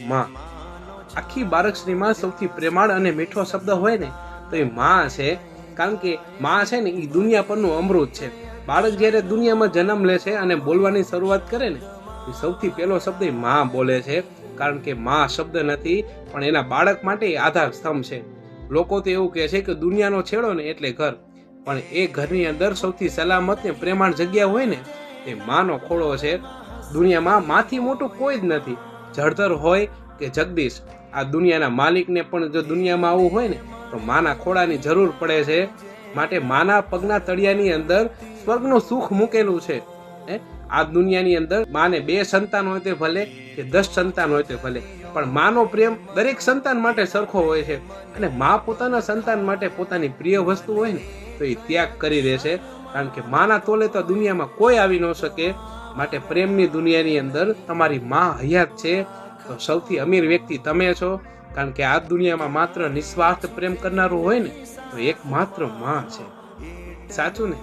માં. આખી બાળકશ્રીમાં સૌથી પ્રેમાળ અને મીઠો શબ્દ હોય ને તો એ માં છે. કારણ કે માં છે ને એ દુનિયા પરનું અમૃત છે. બાળક જ્યારે દુનિયામાં જન્મ લે છે અને બોલવાની શરૂઆત કરે ને એ સૌથી પહેલો શબ્દ એ માં બોલે છે. કારણ કે માં શબ્દ નથી પણ એના બાળક માટે આધાર સ્તંભ છે. લોકો તો એવું કહે છે કે દુનિયાનો છેડો ને એટલે ઘર, પણ એ ઘરની અંદર સૌથી સલામત ને પ્રેમાળ જગ્યા હોય ને એ માનો ખોળો છે. દુનિયામાં માંથી મોટું કોઈ જ નથી. જળધર હોય કે જગદીશ, આ દુનિયાના માલિકને પણ જો દુનિયામાં આવવું હોય ને તો માના ખોળાની જરૂર પડે છે. માટે માના પગના તળિયાની અંદર સ્વર્ગનું સુખ મૂકેલું છે. આ દુનિયાની અંદર માને 2 સંતાન હોય તે ભલે કે 10 સંતાન હોય તે ભલે, પણ માનો પ્રેમ દરેક સંતાન માટે સરખો હોય છે. અને મા પોતાના સંતાન માટે પોતાની પ્રિય વસ્તુ હોય ને તો એ ત્યાગ કરી દે છે. કારણ કે માના તોલે તો દુનિયામાં કોઈ આવી ન શકે. માટે પ્રેમની દુનિયાની અંદર તમારી માં હયાત છે તો સૌથી અમીર વ્યક્તિ તમે છો. કારણ કે આ દુનિયામાં માત્ર નિસ્વાર્થ પ્રેમ કરનારું હોય ને તો એકમાત્ર માં છે. સાચું ને?